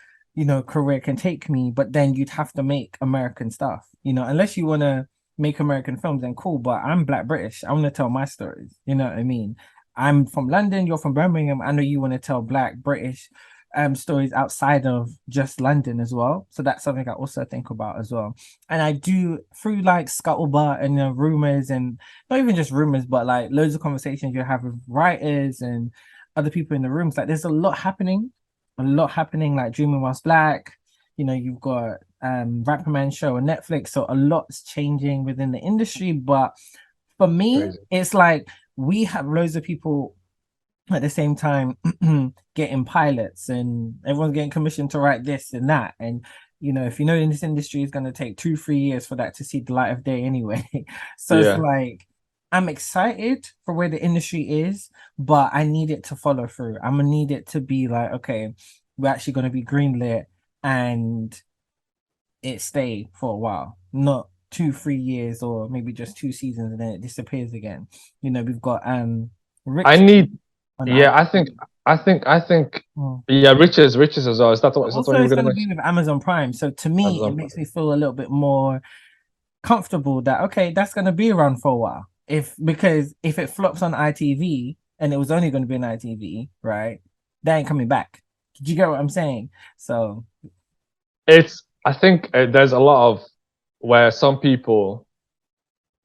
career can take me. But then you'd have to make American stuff, unless you want to make American films, then cool. But I'm Black British. I want to tell my stories. You know what I mean? I'm from London. You're from Birmingham. I know you want to tell Black British stories outside of just London as well. So that's something I also think about as well. And I do through like scuttlebutt and rumors, and not even just rumors, but like loads of conversations you have with writers and other people in the rooms. Like there's a lot happening. Like Dreaming Whilst Black. You've got Rapper Man show on Netflix. So a lot's changing within the industry. But for me, Crazy. it's like we have loads of people at the same time getting pilots and everyone's getting commissioned to write this and that. And if in this industry, it's going to take 2-3 years for that to see the light of day anyway. So it's Yeah, like I'm excited for where the industry is, but I need it to follow through. I'm gonna need it to be like, okay, we're actually going to be greenlit and it stay for a while, not 2-3 years or maybe just 2 seasons and then it disappears again. We've got I Rick. need. Oh, no, Yeah, I think I think Mm. yeah, riches as well. But Is that what also, you were it's gonna going to be mention? with Amazon Prime. So to For me, it example. makes me feel a little bit more comfortable that okay, that's going to be around for a while. If because if it flops on ITV and it was only going to be on ITV, right? They ain't coming back. Did you get what I'm saying? So It's I think there's a lot of where some people,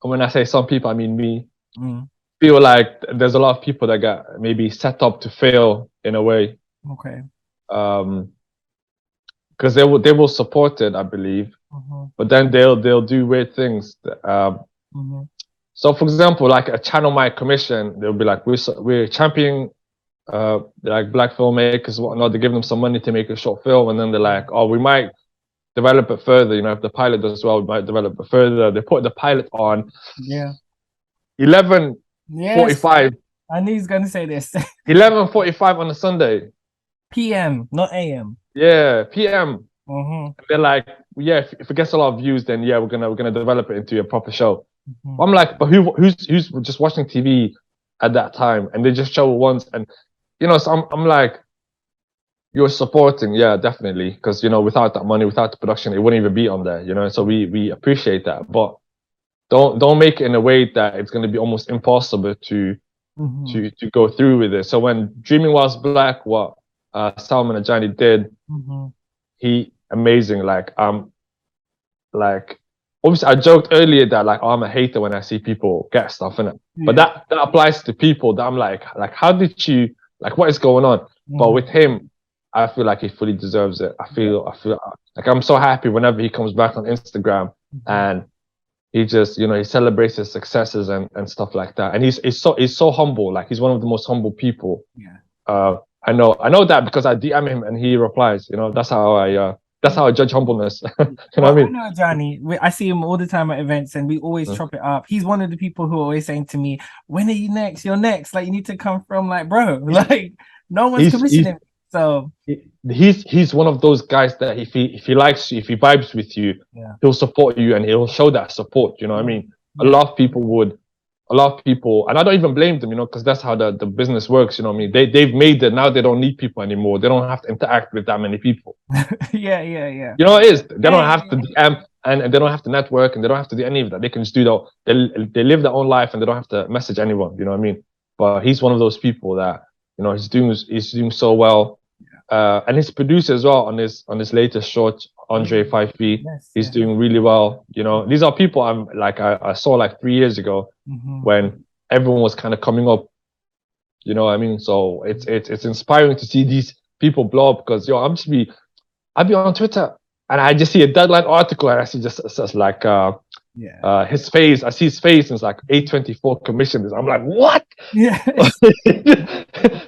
and when I say some people, I mean me, mm, feel like there's a lot of people that get maybe set up to fail in a way. okay. Um, because they will support it, I believe, Mm-hmm, but then they'll do weird things. mm-hmm, So for example, like a channel might commission, they'll be like, we're championing like black filmmakers, whatnot. They give them some money to make a short film, and then they're like, oh, we might develop it further. You know, if the pilot does well, we might develop it further. They put the pilot on yeah. Yes, 11:45, I knew he's going to say this. 11:45 on a Sunday. PM, not AM. Yeah, PM. Mm-hmm, They're like, yeah, if it gets a lot of views, then yeah, we're gonna develop it into a proper show. mm-hmm. I'm like, but who's just watching TV at that time, and they just show it once, and so I'm like, you're supporting, yeah, definitely, because without that money, without the production, it wouldn't even be on there, So we appreciate that, but don't make it in a way that it's gonna be almost impossible to Mm-hmm, to go through with it. So when Dreaming Whilst Black, what Salman Ajani did, mm-hmm. he amazing. Like obviously I joked earlier that like, oh, I'm a hater when I see people get stuff in it. But Yeah. that applies to people that I'm like how did you like what is going on? But with Mm-hmm. him, I feel like he fully deserves it. Yeah. I feel like I'm so happy whenever he comes back on Instagram Mm-hmm. and he just he celebrates his successes and stuff like that. And he's so humble. Like he's one of the most humble people. Yeah. Uh I know that because I DM him and he replies. That's how I judge humbleness. You know Well, what I I mean? know Johnny. I see him all the time at events, and we always Mm. chop it up. He's one of the people who are always saying to me, "When are you next? You're next. Like you need to come from like, bro. Like no one's He's commissioning." So he's one of those guys that if he likes you, if he vibes with you, yeah, he'll support you and he'll show that support. You know what I yeah, mean? yeah, A lot of people, and I don't even blame them, because that's how the business works. You know what I mean? They've made it now. They don't need people anymore. They don't have to interact with that many people. yeah, yeah, yeah, You know what it is? They yeah, don't have to DM and they don't have to network and they don't have to do any of that. They can just do that. They live their own life and they don't have to message anyone. You know what I mean? But he's one of those people that he's doing so well. And his producer as well on his latest short, yeah. Andre 5B, Yes, he's yes. doing really well. These are people I saw like 3 years ago Mm-hmm. when everyone was kind of coming up. You know what I mean? So it's inspiring to see these people blow up because I'd be on Twitter and I just see a deadline article and I see just it says like Yeah, his face. I see his face and it's like A24 commissioned this. I'm like, what? yes,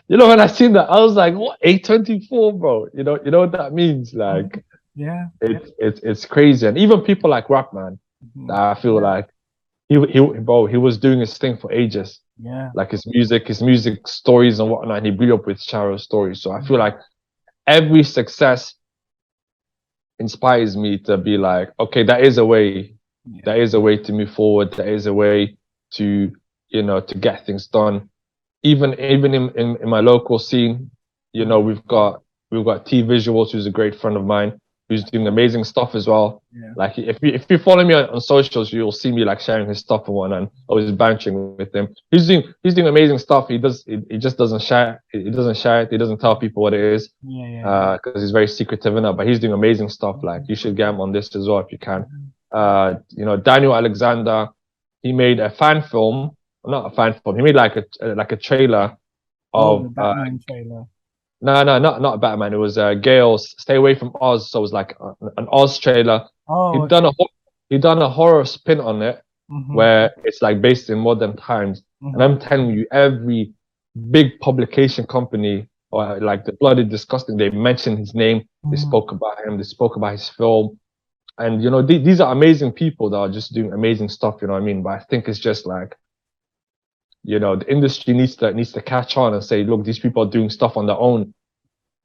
When I seen that, I was like, what? A24, bro. You know what that means? Mhm. Like Yeah, it's crazy. And even people like Rap Man, mhm. that I feel Yeah, like he was doing his thing for ages. yeah. Like his music stories and whatnot. And he blew up with Charo's stories. So I feel Mhm. like every success inspires me to be like, okay, that is a way. Yeah. There is a way to move forward. There is a way to, to get things done. Even in my local scene, Mhm. we've got T Visuals, who's a great friend of mine, who's doing amazing stuff as well. Yeah. Like if you follow me on socials, you'll see me like sharing his stuff and whatnot. And always bantering with him. He's doing amazing stuff. He just doesn't share. He doesn't share it. He doesn't tell people what it is. Yeah, yeah, Because he's very secretive in it. But he's doing amazing stuff. Like yeah. you should get him on this as well if you can. Mhm. Daniel Alexander, he made a fan film, not a fan film. He made like a trailer Oh, the of Batman trailer. no, not Batman. It was Gale's Stay Away from Oz. So it was like an Oz trailer. Oh, He'd done okay. a he'd done a horror spin on it Mm-hmm. where it's like based in modern times. And Mm-hmm. I'm telling you, every big publication company or like the Bloody Disgusting, they mentioned his name. They Mm-hmm. spoke about him. They spoke about his film. And these are amazing people that are just doing amazing stuff. You know what I mean? But I think it's just like the industry needs to catch on and say, look, these people are doing stuff on their own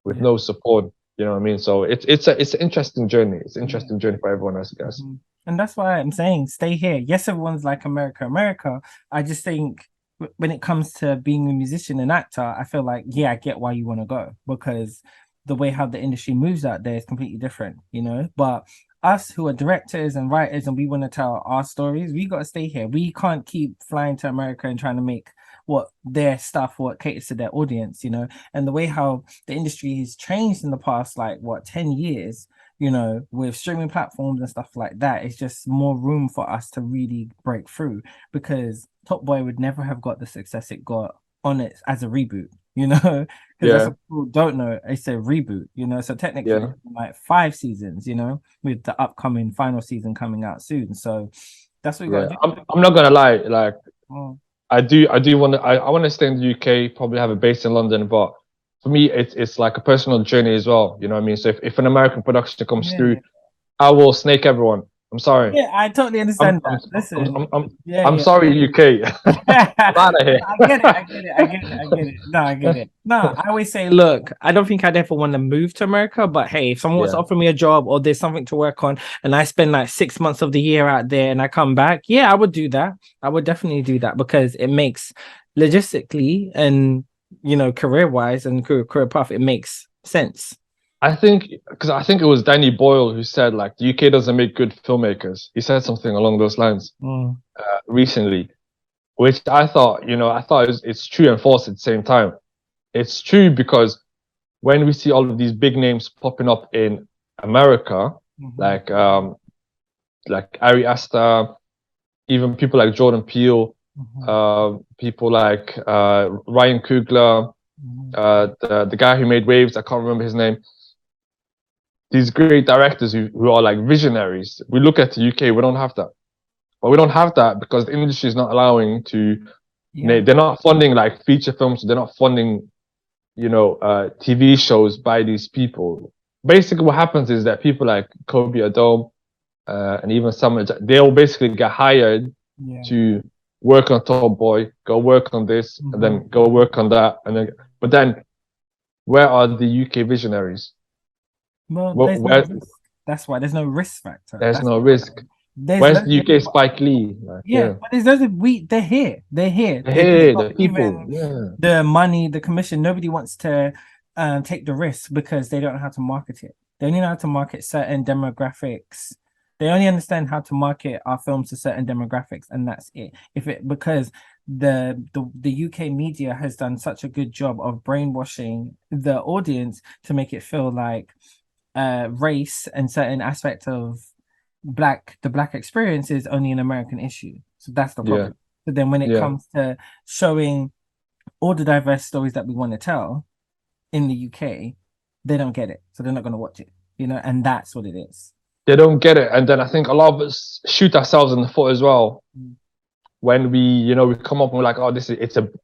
with Yeah. no support. You know what I mean? So it's an interesting journey. It's an Yeah. interesting journey for everyone else, I guess. Mhm. And that's why I'm saying stay here. Yes, everyone's like America, America. I just think when it comes to being a musician and actor, I feel like, yeah, I get why you want to go, because the way how the industry moves out there is completely different, you know. But us who are directors and writers and we want to tell our stories, we got to stay here. We can't keep flying to America and trying to make what their stuff, what caters to their audience, you know. And the way how the industry has changed in the past, like what, 10 years, you know, with streaming platforms and stuff like that, it's just more room for us to really break through, because Top Boy would never have got the success it got on it as a reboot, you know, because that's Yeah, what people don't know. It's a reboot, you know, so technically yeah, like 5 seasons, you know, with the upcoming final season coming out soon. So that's what we got yeah. to do. I'm not gonna lie. Like, Oh, I do want to. I want to stay in the UK. Probably have a base in London, but for me, it's like a personal journey as well. You know what I mean? So if an American production comes yeah. through, I will snake everyone. I'm sorry. Yeah, I totally I'm understand I'm that. Listen, yeah, I'm yeah. sorry, UK. I'm out of here. I get it. I get it. I get it. I get it. No, I get it. No, I always say, look, I don't think I'd ever want to move to America, but hey, if someone wants to Yeah, offer me a job or there's something to work on and I spend like 6 months of the year out there and I come back, yeah, I would do that. I would definitely do that because it makes logistically and, you know, career wise and career path, it makes sense. I think it was Danny Boyle who said like the UK doesn't make good filmmakers. He said something along those lines Mm, recently, which I thought, it's true and false at the same time. It's true because when we see all of these big names popping up in America, mhm, like Ari Aster, even people like Jordan Peele, mhm, people like Ryan Coogler, mhm. the guy who made Waves, I can't remember his name. These great directors who are like visionaries. We look at the UK, we don't have that. But we don't have that because the industry is not allowing to, Yeah, they're not funding like feature films, they're not funding, TV shows by these people. Basically, what happens is that people like Kobe Adom and even some, they'll basically get hired yeah. to work on Top Boy, go work on this, and Mhm. then go work on that, but then where are the UK visionaries? Well, Where, there's no where risk. That's why there's no risk factor. there's That's no the risk. problem. There's Where's loads the of UK people. Spike Lee? Like, Yeah, yeah, but there's loads of they're here. They're here. They're just hey, not the people, given yeah, the money, the commission. Nobody wants to take the risk because they don't know how to market it. They only know how to market certain demographics. They only understand how to market our films to certain demographics, and that's it. If it because the UK media has done such a good job of brainwashing the audience to make it feel like race and certain aspect of the black experience is only an American issue. So that's the yeah, problem. So then when it yeah. comes to showing all the diverse stories that we want to tell in the UK, they don't get it. So they're not going to watch it, you know, and that's what it is. They don't get it, and then I think a lot of us shoot ourselves in the foot as well Mm. when we come up and we're like, oh, this is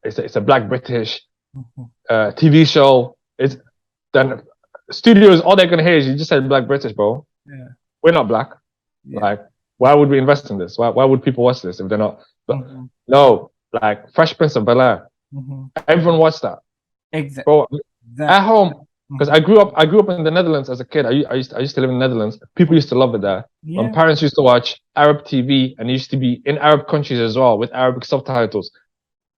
it's a Black British Mhm. TV show. It's then studios all they're gonna hear is you just said Black British, bro. Yeah, We're not black. yeah. Like, why would we invest in this? Why would people watch this if they're not? But Hmm. no, like Fresh Prince of Bel-Air. Hmm. Everyone watched that, Exactly. bro. At Exactly. home, because Hmm. I grew up in the Netherlands as a kid. I used to live in the Netherlands. People used to love it there. My Yeah, parents used to watch Arab TV and it used to be in Arab countries as well with Arabic subtitles.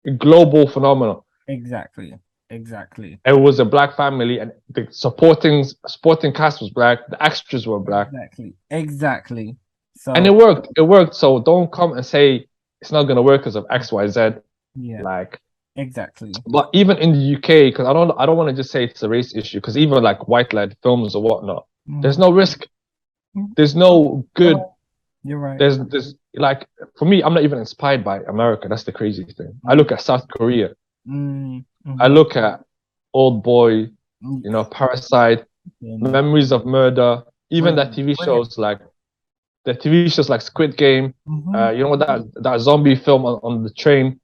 A global phenomenon. exactly. Exactly. It was a black family and the supporting cast was black. The extras were black, Exactly. Exactly. and it So worked. It worked. So don't come and say it's not gonna work because of X, Y, Z. yeah, Like, exactly. but even in the UK, because I don't want to just say it's a race issue, because even like white led films or whatnot, there's Mhm. no risk. Mhm. There's no You're good. right. You're right. There's like for me, I'm not even inspired by America. That's the crazy thing. I Mm, look at South Korea. mm, I mhm, look at Old Boy, mm. Parasite, Yeah, man. Memories of Murder, even that Brilliant. TV Brilliant. shows like the TV shows like Squid Game. Hmm. That zombie film on the train.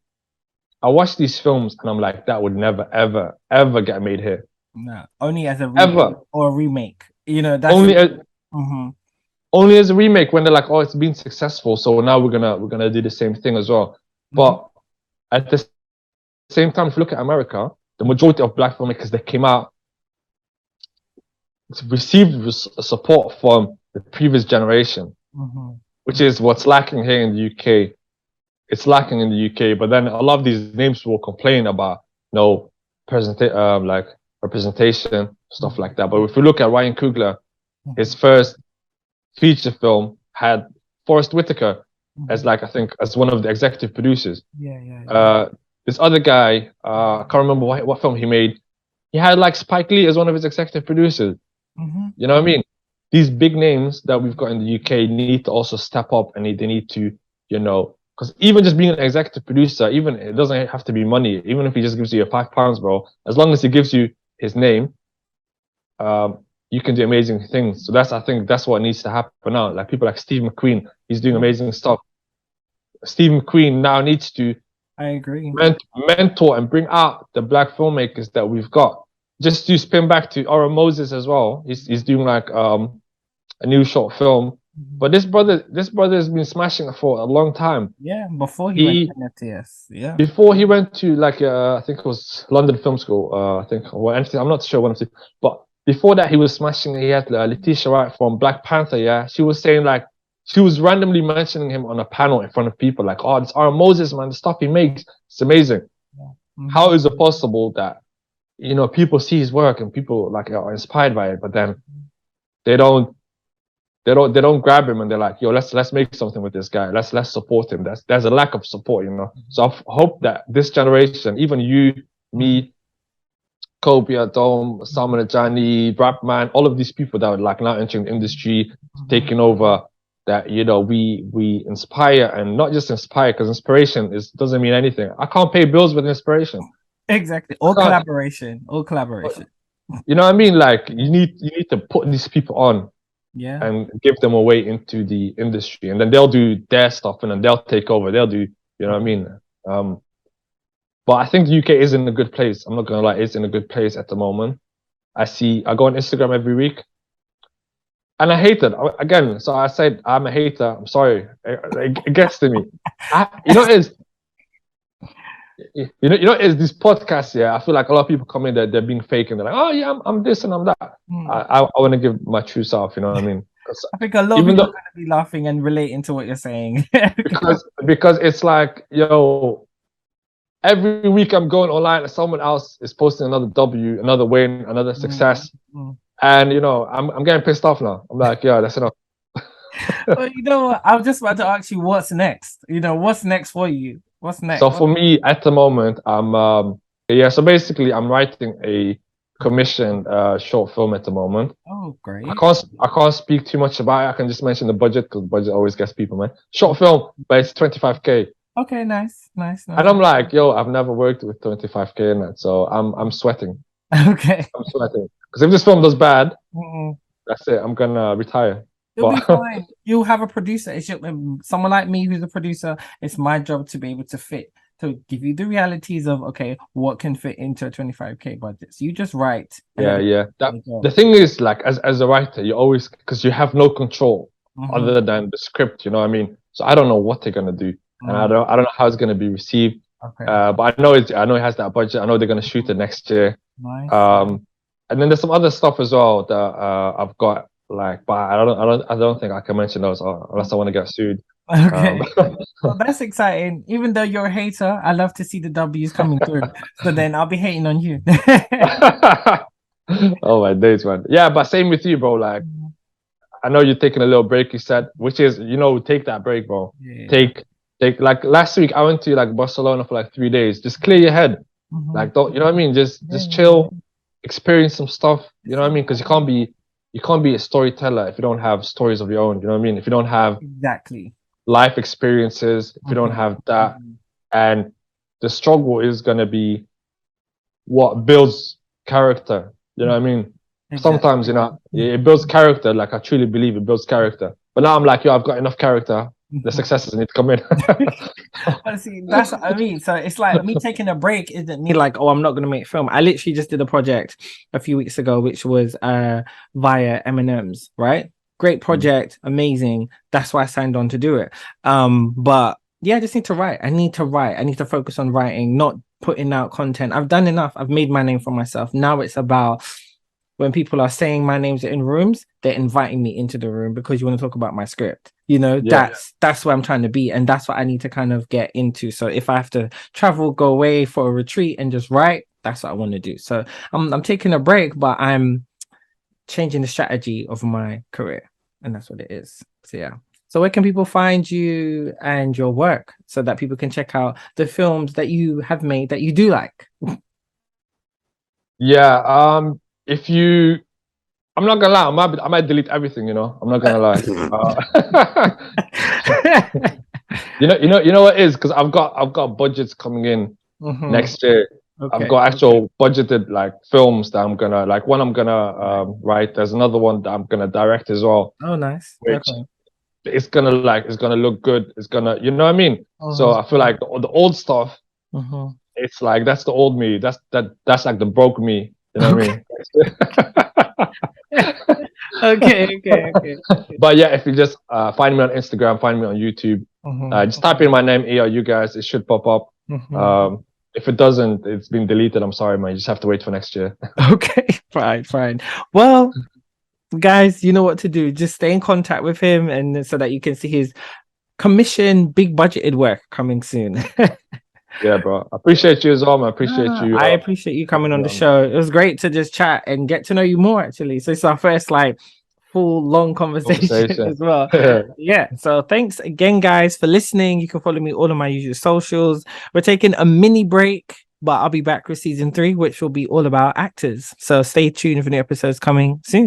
I watch these films and I'm like, that would never ever ever get made here. No, only as a reboot Ever. or a remake. You know, that's Only it. a, Hmm. only as a remake when they're like, oh, it's been successful, so now we're gonna do the same thing as well. Hmm. But at the same time, if you look at America, the majority of black filmmakers that came out received support from the previous generation, Hmm. which is what's lacking here in the UK. it's lacking in the UK. But then a lot of these names will complain about no like representation, stuff like that. But if we look at Ryan Coogler, his first feature film had Forrest Whitaker as like I think as one of the executive producers. This other guy, I can't remember what film he made. He had like Spike Lee as one of his executive producers. You know what I mean? These big names that we've got in the UK need to also step up, and they need to, you know, because even just being an executive producer, even it doesn't have to be money. Even if he just gives you £5, bro, as long as he gives you his name, you can do amazing things. So I think that's what needs to happen now. Like people like Steve McQueen, he's doing amazing stuff. Steve McQueen now needs to, I agree, mentor and bring out the black filmmakers that we've got. Just to spin back to Aaron Moses as well. He's doing like a new short film. But this brother has been smashing it for a long time. Yeah, before he went to NFTS. Yeah. Before he went to like I think it was London Film School. I think or anything. I'm not sure one of the. But before that, he was smashing. He had Letitia Wright from Black Panther. Yeah, she was saying like she was randomly mentioning him on a panel in front of people. Like, oh, this Aaron Moses, man, the stuff he makes, it's amazing. How is it possible that people see his work and people like are inspired by it, but then they don't grab him and they're like, yo, let's make something with this guy. Let's support him. There's a lack of support, So I hope that this generation, even you, me, Kobe, Adom, Salman Ajani, Rapman, all of these people that are like now entering the industry, taking over, that we inspire, and not just inspire, because inspiration doesn't mean anything. I can't pay bills with inspiration. Exactly. Or collaboration. You know what I mean? Like you need to put these people on, and give them a way into the industry, and then they'll do their stuff, and then they'll take over. They'll do, you know what I mean? But I think the UK is in a good place. I'm not gonna lie, it's in a good place at the moment. I go on Instagram every week, and I hate it again. So I said I'm a hater. I'm sorry. It gets to me. It's this podcast. Yeah, I feel like a lot of people come in there, they're being fake, and they're like, oh yeah, I'm this and I'm that. I want to give my true self. You know what I mean? I think a lot of people are going to be laughing and relating to what you're saying. because it's like, every week I'm going online and someone else is posting another W, another win, another success, and I'm getting pissed off now. I'm like, yeah, that's enough. Well, I was just about to ask you what's next. What's next for you? What's next? So for me at the moment, so basically I'm writing a commissioned short film at the moment. Oh, great. I can't speak too much about it. I can just mention the budget, because the budget always gets people, man. Short film, but it's 25k. Okay, nice. And I'm like, yo, I've never worked with 25k in that, so I'm sweating. Okay. I'm sweating, because if this film does bad, that's it. I'm gonna retire. You'll be fine. You'll have a producer. It's someone like me who's a producer. It's my job to be able to give you the realities of, okay, what can fit into a 25k budget. So you just write. Yeah. The thing is, like, as a writer, you always, because you have no control other than the script. You know what I mean? So I don't know what they're gonna do, and I don't know how it's gonna be received. Okay. But I know it has that budget. I know they're gonna shoot it next year. Nice. And then there's some other stuff as well that I've got. Like, but I don't think I can mention those unless I want to get sued. Okay. Well, that's exciting. Even though you're a hater, I love to see the W's coming through. So then I'll be hating on you. Oh my days, man. Yeah, but same with you, bro. Like, I know you're taking a little break, you said, which is, take that break, bro. Yeah. Take like last week I went to like Barcelona for like 3 days. Just clear your head. Like, don't, you know what I mean? Just chill, experience some stuff. You know what I mean? Because you can't be a storyteller if you don't have stories of your own. You know what I mean? If you don't have life experiences, if you don't have that, and the struggle is going to be what builds character. You know what I mean? Sometimes, it builds character. Like, I truly believe it builds character. But now I'm like, yo, I've got enough character. The successes need to come in. But see, that's what I mean. So it's like me taking a break isn't me like, oh, I'm not going to make film. I literally just did a project a few weeks ago, which was via M&M's, right? Great project, amazing. That's why I signed on to do it. But yeah, I just need to write. I need to focus on writing, not putting out content. I've done enough. I've made my name for myself. Now it's about when people are saying my names in rooms, they're inviting me into the room because you want to talk about my script. You know, Yeah. that's where I'm trying to be, and that's what I need to kind of get into. So if I have to travel, go away for a retreat and just write, that's what I want to do. So I'm taking a break, but I'm changing the strategy of my career, and that's what it is. So yeah. So where can people find you and your work so that people can check out the films that you have made that you do like? Yeah. If you, I'm not gonna lie, I might delete everything. I'm not gonna lie. You know what it is, because I've got budgets coming in Mhm. next year. I've Okay. got actual budgeted like films that I'm gonna like. One I'm gonna write. There's another one that I'm gonna direct as well, Oh, nice. which Okay. it's gonna look good. It's gonna, you know what I mean. So Mhm. I feel like the old stuff, Mhm. it's like that's the old me. That's like the broke me. You know what I Okay. mean? Okay. But yeah, if you just find me on Instagram, find me on YouTube, Mhm. just type in my name, AR Ugas. It should pop up. Mhm. If it doesn't, it's been deleted. I'm sorry, man. You just have to wait for next year. Okay. Fine. Well, guys, you know what to do. Just stay in contact with him, and so that you can see his commission, big budgeted work coming soon. Yeah, bro. I appreciate you as well, man. I appreciate No, you. I appreciate you coming on the Um, show. It was great to just chat and get to know you more, actually. So it's our first like full long conversation conversation. as well. Yeah. So thanks again, guys, for listening. You can follow me all on my usual socials. We're taking a mini break, but I'll be back with season 3, which will be all about actors. So stay tuned for new episodes coming soon.